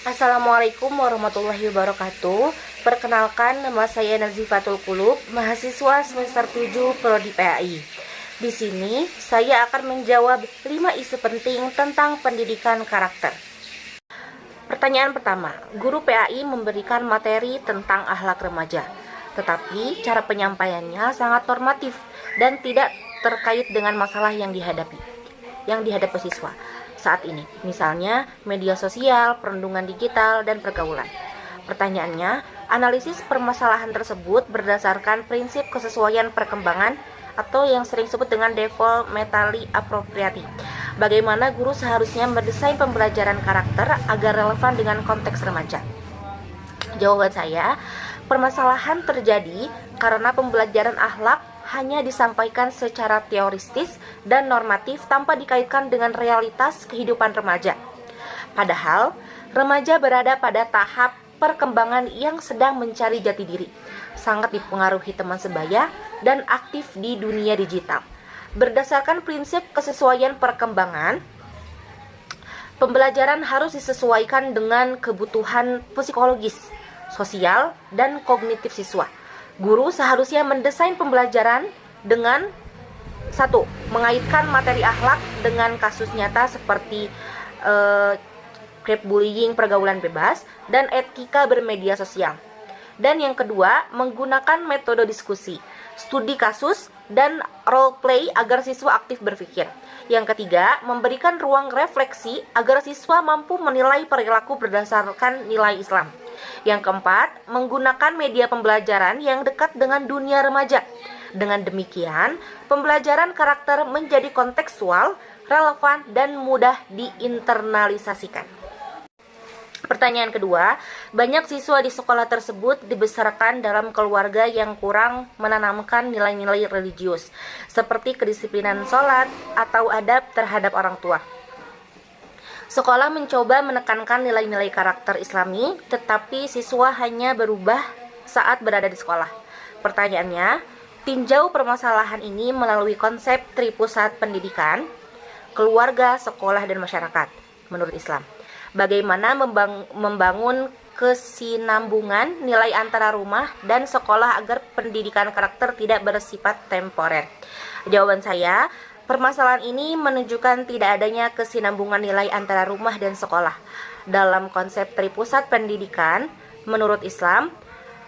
Assalamualaikum warahmatullahi wabarakatuh. Perkenalkan, nama saya Nazifatul Qulub, mahasiswa semester 7 Prodi PAI. Di sini saya akan menjawab 5 isu penting tentang pendidikan karakter. Pertanyaan pertama, guru PAI memberikan materi tentang akhlak remaja, tetapi cara penyampaiannya sangat normatif dan tidak terkait dengan masalah yang dihadapi siswa saat ini, misalnya media sosial, perundungan digital, dan pergaulan. Pertanyaannya, analisis permasalahan tersebut berdasarkan prinsip kesesuaian perkembangan atau yang sering disebut dengan developmentally appropriate. Bagaimana guru seharusnya mendesain pembelajaran karakter agar relevan dengan konteks remaja? Jawaban saya, permasalahan terjadi karena pembelajaran akhlak hanya disampaikan secara teoristis dan normatif tanpa dikaitkan dengan realitas kehidupan remaja. Padahal, remaja berada pada tahap perkembangan yang sedang mencari jati diri, sangat dipengaruhi teman sebaya, dan aktif di dunia digital. Berdasarkan prinsip kesesuaian perkembangan, pembelajaran harus disesuaikan dengan kebutuhan psikologis, sosial, dan kognitif siswa. Guru seharusnya mendesain pembelajaran dengan 1. Mengaitkan materi akhlak dengan kasus nyata seperti cyberbullying, pergaulan bebas, dan etika bermedia sosial. Dan yang kedua, menggunakan metode diskusi, studi kasus, dan role play agar siswa aktif berpikir. Yang ketiga, memberikan ruang refleksi agar siswa mampu menilai perilaku berdasarkan nilai Islam. Yang keempat, menggunakan media pembelajaran yang dekat dengan dunia remaja. Dengan demikian, pembelajaran karakter menjadi kontekstual, relevan, dan mudah diinternalisasikan. Pertanyaan kedua, banyak siswa di sekolah tersebut dibesarkan dalam keluarga yang kurang menanamkan nilai-nilai religius, seperti kedisiplinan sholat atau adab terhadap orang tua. Sekolah mencoba menekankan nilai-nilai karakter Islami, tetapi siswa hanya berubah saat berada di sekolah. Pertanyaannya, tinjau permasalahan ini melalui konsep tripusat pendidikan, keluarga, sekolah, dan masyarakat menurut Islam. Bagaimana membangun kesinambungan nilai antara rumah dan sekolah agar pendidikan karakter tidak bersifat temporer? Jawaban saya, permasalahan ini menunjukkan tidak adanya kesinambungan nilai antara rumah dan sekolah. Dalam konsep tripusat pendidikan, menurut Islam,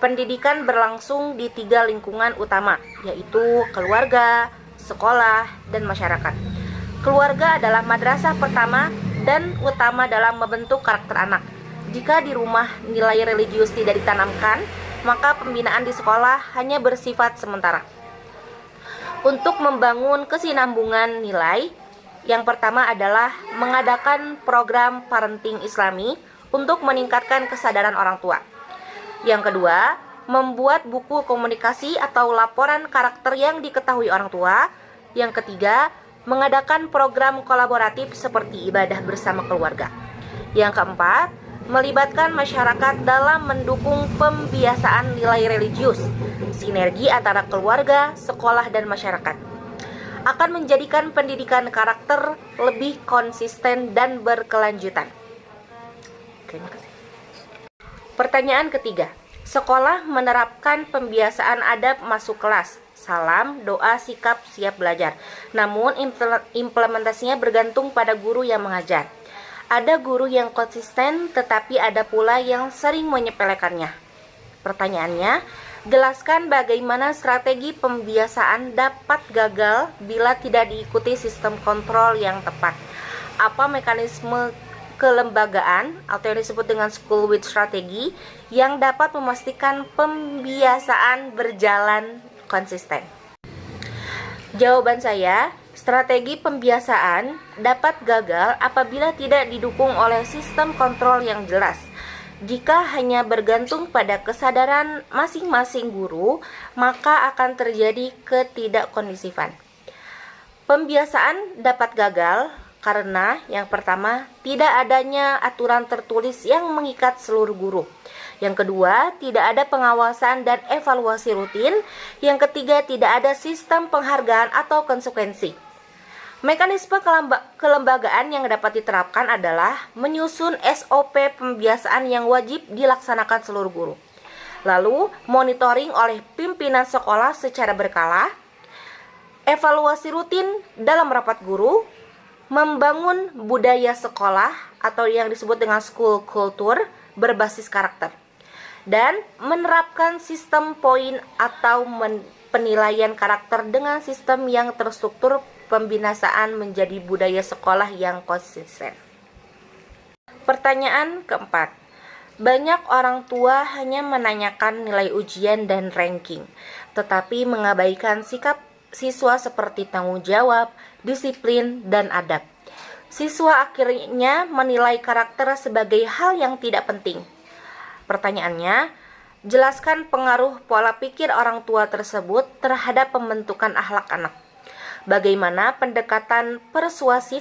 pendidikan berlangsung di 3 lingkungan utama, yaitu keluarga, sekolah, dan masyarakat. Keluarga adalah madrasah pertama dan utama dalam membentuk karakter anak. Jika di rumah nilai religius tidak ditanamkan, maka pembinaan di sekolah hanya bersifat sementara. Untuk membangun kesinambungan nilai, yang pertama adalah mengadakan program parenting Islami untuk meningkatkan kesadaran orang tua. Yang kedua, membuat buku komunikasi atau laporan karakter yang diketahui orang tua. Yang ketiga, mengadakan program kolaboratif seperti ibadah bersama keluarga. Yang keempat, melibatkan masyarakat dalam mendukung pembiasaan nilai religius. Sinergi antara keluarga, sekolah, dan masyarakat akan menjadikan pendidikan karakter lebih konsisten dan berkelanjutan. Terima kasih. Pertanyaan ketiga, sekolah menerapkan pembiasaan adab masuk kelas, salam, doa, sikap, siap belajar. Namun implementasinya bergantung pada guru yang mengajar. Ada guru yang konsisten, tetapi ada pula yang sering menyepelekannya. Pertanyaannya, jelaskan bagaimana strategi pembiasaan dapat gagal bila tidak diikuti sistem kontrol yang tepat. Apa mekanisme kelembagaan atau yang disebut dengan school with strategy yang dapat memastikan pembiasaan berjalan konsisten? Jawaban saya, strategi pembiasaan dapat gagal apabila tidak didukung oleh sistem kontrol yang jelas. Jika hanya bergantung pada kesadaran masing-masing guru, maka akan terjadi ketidakkondusifan. Pembiasaan dapat gagal karena yang pertama, tidak adanya aturan tertulis yang mengikat seluruh guru. Yang kedua, tidak ada pengawasan dan evaluasi rutin. Yang ketiga, tidak ada sistem penghargaan atau konsekuensi. Mekanisme kelembagaan yang dapat diterapkan adalah menyusun SOP pembiasaan yang wajib dilaksanakan seluruh guru. Lalu, monitoring oleh pimpinan sekolah secara berkala, evaluasi rutin dalam rapat guru, membangun budaya sekolah atau yang disebut dengan school culture berbasis karakter, dan menerapkan sistem poin atau penilaian karakter dengan sistem yang terstruktur. Pembinasaan menjadi budaya sekolah yang konsisten. Pertanyaan keempat. Banyak orang tua hanya menanyakan nilai ujian dan ranking, tetapi mengabaikan sikap siswa seperti tanggung jawab, disiplin, dan adab. Siswa akhirnya menilai karakter sebagai hal yang tidak penting. Pertanyaannya, jelaskan pengaruh pola pikir orang tua tersebut terhadap pembentukan akhlak anak. Bagaimana pendekatan persuasif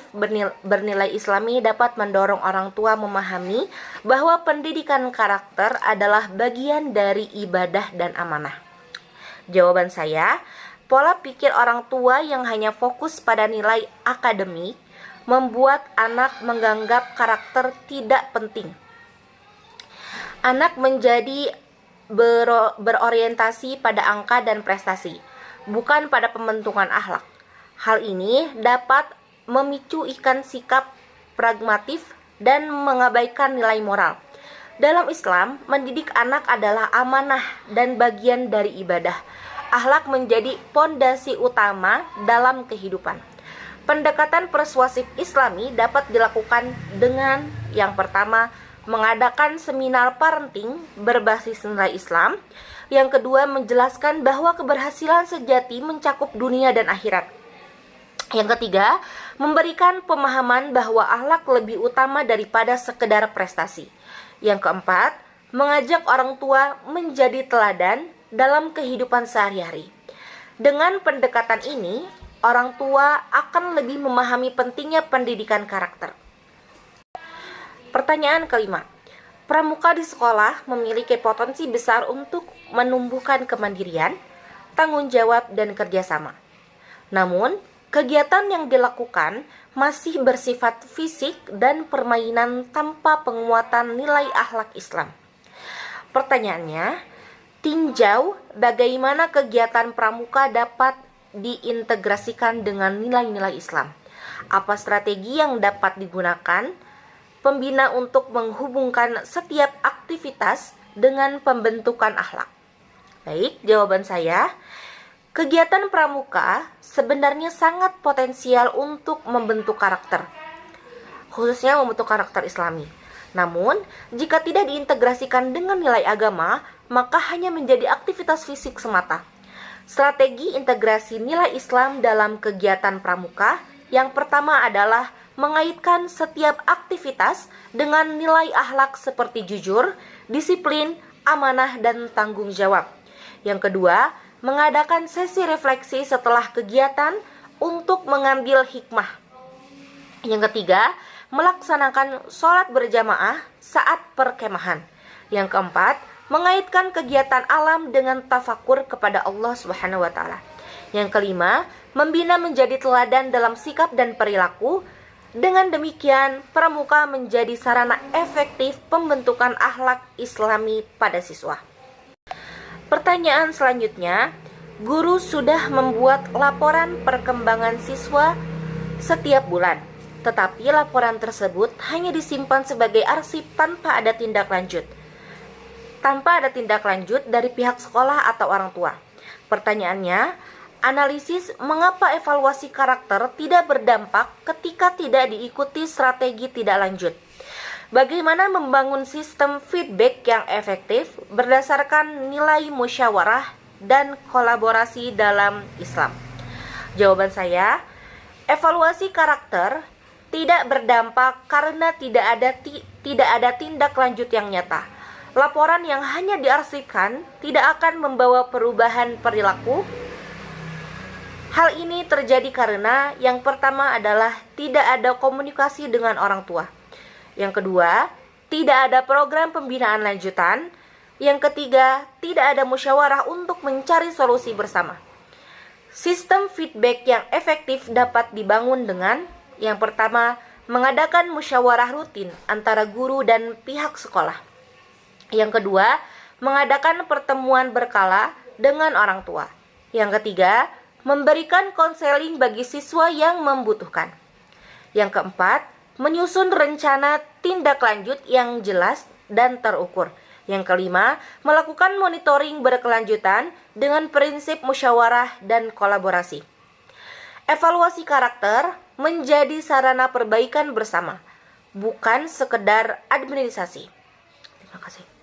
bernilai Islami dapat mendorong orang tua memahami bahwa pendidikan karakter adalah bagian dari ibadah dan amanah? Jawaban saya, pola pikir orang tua yang hanya fokus pada nilai akademik membuat anak menganggap karakter tidak penting. Anak menjadi berorientasi pada angka dan prestasi, bukan pada pembentukan akhlak. Hal ini dapat memicu sikap pragmatis dan mengabaikan nilai moral. Dalam Islam, mendidik anak adalah amanah dan bagian dari ibadah. Akhlak menjadi pondasi utama dalam kehidupan. Pendekatan persuasif Islami dapat dilakukan dengan yang pertama, mengadakan seminar parenting berbasis nilai Islam. Yang kedua, menjelaskan bahwa keberhasilan sejati mencakup dunia dan akhirat. Yang ketiga, memberikan pemahaman bahwa akhlak lebih utama daripada sekedar prestasi. Yang keempat, mengajak orang tua menjadi teladan dalam kehidupan sehari-hari. Dengan pendekatan ini, orang tua akan lebih memahami pentingnya pendidikan karakter. Pertanyaan kelima, pramuka di sekolah memiliki potensi besar untuk menumbuhkan kemandirian, tanggung jawab, dan kerjasama. Namun, kegiatan yang dilakukan masih bersifat fisik dan permainan tanpa penguatan nilai akhlak Islam. Pertanyaannya, tinjau bagaimana kegiatan pramuka dapat diintegrasikan dengan nilai-nilai Islam. Apa strategi yang dapat digunakan pembina untuk menghubungkan setiap aktivitas dengan pembentukan akhlak? Baik, jawaban saya, kegiatan pramuka sebenarnya sangat potensial untuk membentuk karakter, khususnya membentuk karakter Islami. Namun, jika tidak diintegrasikan dengan nilai agama, maka hanya menjadi aktivitas fisik semata. Strategi integrasi nilai Islam dalam kegiatan pramuka yang pertama adalah mengaitkan setiap aktivitas dengan nilai akhlak seperti jujur, disiplin, amanah, dan tanggung jawab. Yang kedua, mengadakan sesi refleksi setelah kegiatan untuk mengambil hikmah. Yang ketiga, melaksanakan sholat berjamaah saat perkemahan. Yang keempat, mengaitkan kegiatan alam dengan tafakur kepada Allah Subhanahu wa Ta'ala. Yang kelima, membina menjadi teladan dalam sikap dan perilaku. Dengan demikian, pramuka menjadi sarana efektif pembentukan akhlak Islami pada siswa. Pertanyaan selanjutnya, guru sudah membuat laporan perkembangan siswa setiap bulan, tetapi laporan tersebut hanya disimpan sebagai arsip tanpa ada tindak lanjut dari pihak sekolah atau orang tua. Pertanyaannya, analisis mengapa evaluasi karakter tidak berdampak ketika tidak diikuti strategi tidak lanjut. Bagaimana membangun sistem feedback yang efektif berdasarkan nilai musyawarah dan kolaborasi dalam Islam? Jawaban saya, evaluasi karakter tidak berdampak karena tidak ada tindak lanjut yang nyata. Laporan yang hanya diarsipkan tidak akan membawa perubahan perilaku. Hal ini terjadi karena yang pertama adalah tidak ada komunikasi dengan orang tua. Yang kedua, tidak ada program pembinaan lanjutan. Yang ketiga, tidak ada musyawarah untuk mencari solusi bersama. Sistem feedback yang efektif dapat dibangun dengan yang pertama, mengadakan musyawarah rutin antara guru dan pihak sekolah. Yang kedua, mengadakan pertemuan berkala dengan orang tua. Yang ketiga, memberikan konseling bagi siswa yang membutuhkan. Yang keempat, menyusun rencana tindak lanjut yang jelas dan terukur. Yang kelima, melakukan monitoring berkelanjutan dengan prinsip musyawarah dan kolaborasi. Evaluasi karakter menjadi sarana perbaikan bersama, bukan sekedar administrasi. Terima kasih.